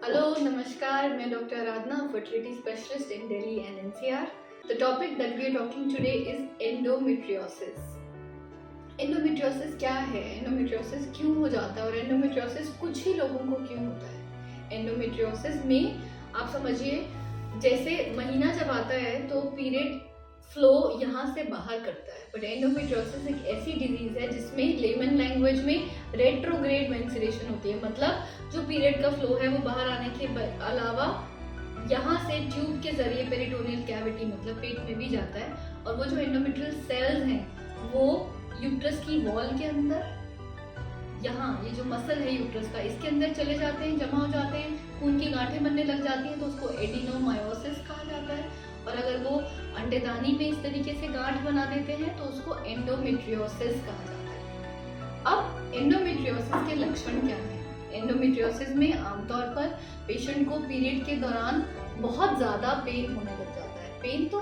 Hello नमस्कार, मैं doctor Aradhana, fertility specialist in Delhi and NCR. The topic that we are talking today is endometriosis. Endometriosis क्या है, endometriosis क्यों हो जाता है और एंडोमेट्रियोसिस कुछ ही लोगों को क्यों होता है. एंडोमेट्रियोसिस में आप समझिए जैसे महीना जब आता है तो पीरियड फ्लो यहाँ से बाहर करता है, बट एंडोमेट्रियोसिस एक ऐसी डिजीज है जिसमें लेमन लैंग्वेज में रेट्रोग्रेड मेंस्ट्रुएशन होती है. मतलब जो पीरियड का फ्लो है वो बाहर आने के अलावा यहाँ से ट्यूब के जरिए पेरिटोनियल कैविटी मतलब पेट में भी जाता है, और वो जो एंडोमेट्रियल सेल्स हैं वो यूट्रस की वॉल के अंदर, यहाँ ये जो मसल है यूट्रस का इसके अंदर चले जाते हैं, जमा हो जाते हैं, खून की गांठें बनने लग जाती हैं तो उसको एडिनोमायोसिस कहा जाता है. और अगर वो अंडेदानी में इस तरीके से गांठ बना देते हैं तो उसको एंडोमेट्रियोसिस कहा जाता है. अब एंडोमेट्रियोसिस के लक्षण क्या हैं? एंडोमेट्रियोसिस में आमतौर पर पेशेंट को पीरियड के दौरान बहुत ज़्यादा पेन होने लग जाता है. पेन तो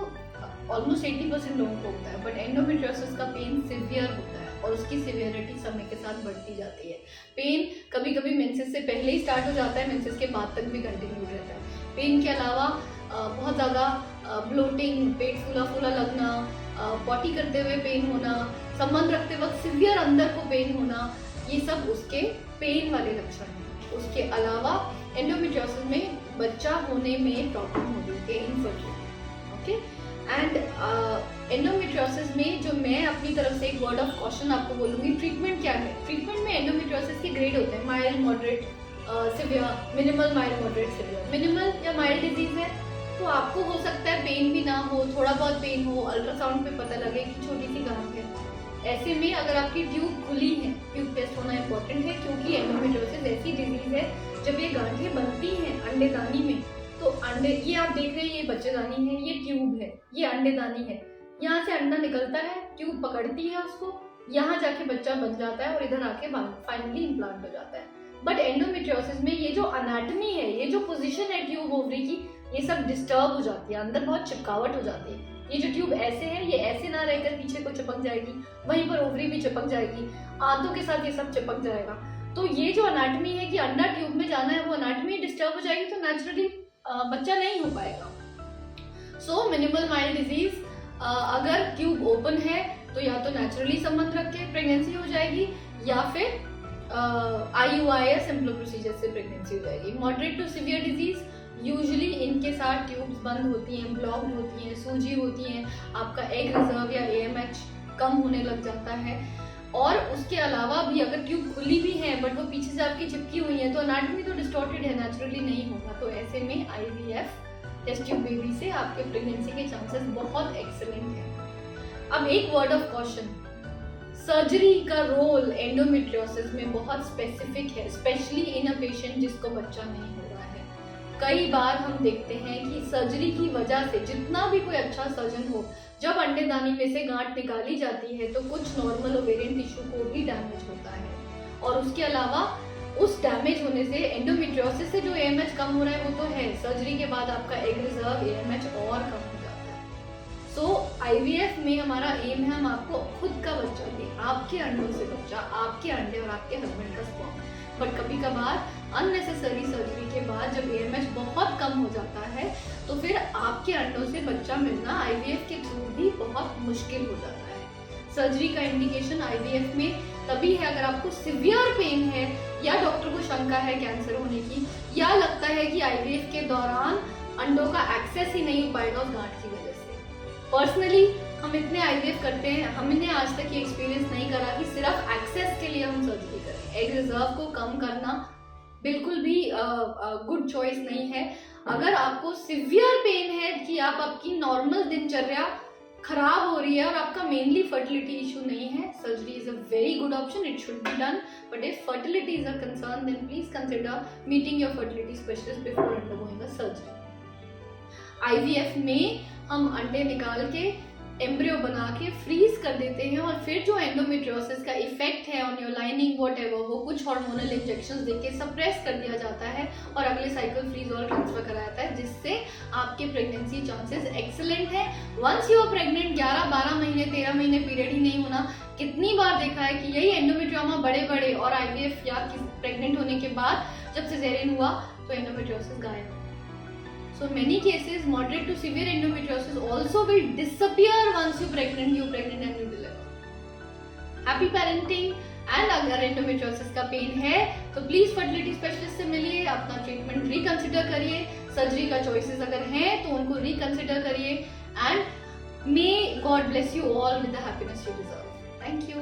ऑलमोस्ट 80% लोगों को होता है, बट एंडोमेट्रियोसिस का पेन सिवियर होता है और उसकी सिवियरिटी समय के साथ बढ़ती जाती है. पेन कभी कभी मेंसेस से पहले ही स्टार्ट हो जाता है, मेंसेस के बाद तक भी कंटिन्यू रहता है. पेन के अलावा बहुत ज़्यादा ब्लोटिंग, पेट फूला फूला लगना, पॉटी करते हुए पेन होना, संबंध रखते वक्त सिवियर अंदर को पेन होना, ये सब उसके पेन वाले लक्षण हैं. उसके अलावा एंडोमेट्रियोसिस में बच्चा होने में प्रॉब्लम हो रही है, इनफर्टिलिटी. ओके, एंड एंडोमेट्रियोसिस में जो मैं अपनी तरफ से एक वर्ड ऑफ कॉशन आपको बोलूँगी, ट्रीटमेंट क्या है. ट्रीटमेंट में एंडोमेट्रियोसिस के ग्रेड होते हैं, mild, moderate, severe, minimal, mild, moderate, severe. Minimal या माइल्ड डिजीज है तो आपको हो सकता है पेन भी ना हो, थोड़ा बहुत पेन हो, अल्ट्रासाउंड पे पता लगे कि छोटी सी गांठ है. ऐसे में अगर आपकी ट्यूब खुली है, ट्यूब टेस्ट होना इंपॉर्टेंट है, क्योंकि एंडोमेट्रियोसिस ऐसी डिजीज है जब ये गांठें बनती हैं अंडेदानी में तो अंडे, ये आप देख रहे हैं ये बच्चेदानी है, ये ट्यूब है, ये अंडेदानी है, यहाँ से अंडा निकलता है, ट्यूब पकड़ती है उसको, यहाँ जाके बच्चा बन जाता है और इधर आके फाइनली इम्प्लांट हो जाता है. बट एंडोमेट्रियोसिस में ये जो अनाटमी है, ये जो पोजीशन है ट्यूब ओवरी की, ये सब डिस्टर्ब हो जाती है, अंदर बहुत चिपकावट हो जाती है. ये जो ट्यूब ऐसे है, ये ऐसे ना रहकर पीछे को चिपक जाएगी, वहीं पर ओवरी भी चिपक जाएगी, आंतों के साथ ये सब चिपक जाएगा. तो ये जो अनाटमी है कि अंडा ट्यूब में जाना है, वो अनाटमी डिस्टर्ब हो जाएगी तो नेचुरली बच्चा नहीं हो पाएगा. सो मिनिमल माइल्ड डिजीज, अगर ट्यूब ओपन है तो या तो नेचुरली संबंध रख के प्रेगनेंसी हो जाएगी या फिर IUI या सिंपल प्रोसीजर से प्रेगनेंसी हो जाएगी. Moderate to severe disease, usually इनके साथ ट्यूब्स बंद होती हैं, ब्लॉक्ड होती हैं, सूजी होती हैं, आपका एग रिजर्व या AMH कम होने लग जाता है. और उसके अलावा भी अगर ट्यूब खुली भी है बट वो पीछे से आपकी चिपकी हुई है तो अनाटमी तो डिस्टॉर्टेड है, नेचुरली नहीं होगा. तो ऐसे में IVF, टेस्ट ट्यूब बेबी से आपके प्रेगनेंसी के चांसेस बहुत एक्सेलेंट हैं. अब एक वर्ड ऑफ कॉशन, सर्जरी का रोल एंडोमेट्रियोसिस में बहुत स्पेसिफिक है, स्पेशली इन अ पेशेंट जिसको बच्चा नहीं हो रहा है. कई बार हम देखते हैं कि सर्जरी की वजह से, जितना भी कोई अच्छा सर्जन हो, जब अंडेदानी में से गांठ निकाली जाती है तो कुछ नॉर्मल ओवेरियन टिश्यू को भी डैमेज होता है, और उसके अलावा उस डैमेज होने से एंडोमेट्रियोसिस से जो AMH कम हो रहा है वो तो है, सर्जरी के बाद आपका एग रिजर्व AMH और कम हो जाता है. सो IVF में हमारा एम है हम आपको खुद का बच्चा दें, आपके अंडों से बच्चा, आपके अंडे और आपके हस्बैंड का स्पर्म. बट कभी कभार अननेसेसरी सर्जरी के बाद जब AMH बहुत कम हो जाता है तो फिर आपके अंडों से बच्चा मिलना IVF के थ्रू भी बहुत मुश्किल हो जाता है. सर्जरी का इंडिकेशन IVF में तभी है अगर आपको सिवियर पेन है या डॉक्टर को शंका है कैंसर होने की, या लगता है कि IVF के दौरान अंडों का एक्सेस ही नहीं हो पाएगा उस गांठ की वजह से. पर्सनली हम इतने IVF करते हैं, हमने आज तक ये एक्सपीरियंस नहीं करा कि सिर्फ एक्सेस के लिए हम सर्जरी करें. एग रिजर्व को कम करना बिल्कुल भी गुड चॉइस नहीं है. अगर आपको सिवियर पेन है कि आपकी नॉर्मल दिनचर्या खराब हो रही है और आपका मेनली फर्टिलिटी इशू नहीं है, surgery is a very good option, it should be done. But if fertility is a concern then please consider meeting your fertility specialist before undergoing a surgery. IVF में हम अंडे निकाल के embryo बना के freeze कर देते हैं और फिर जो एंडोमेट्रियोसिस का इफेक्ट है ऑन योर लाइनिंग व्हाटएवर, वो कुछ हार्मोनल इंजेक्शंस देके सप्रेस कर दिया जाता है और अगले साइकिल फ्रीज और ट्रांसफर कराया जाता है, जिससे आपके प्रेगनेंसी चांसेस एक्सेलेंट है. वंस यू आर प्रेग्नेंट, 11-12 महीने 13 महीने पीरियड ही नहीं होना. कितनी बार देखा है कि यही एंडोमेट्रियोमा बड़े बड़े और IVF या प्रेग्नेंट होने के बाद जब सिजेरियन हुआ तो एंडोमेट्रियोसिस गायब। So many cases, moderate to severe endometriosis also will disappear once you're pregnant and you deliver. Happy parenting. And अगर एंडोमेट्रियोसिस का पेन है तो प्लीज फर्टिलिटी स्पेशलिस्ट से मिलिए, अपना ट्रीटमेंट रिकंसिडर करिए, सर्जरी का चॉइसेस अगर हैं तो उनको रिकंसिडर करिए and may God bless you all with the happiness you deserve. Thank you.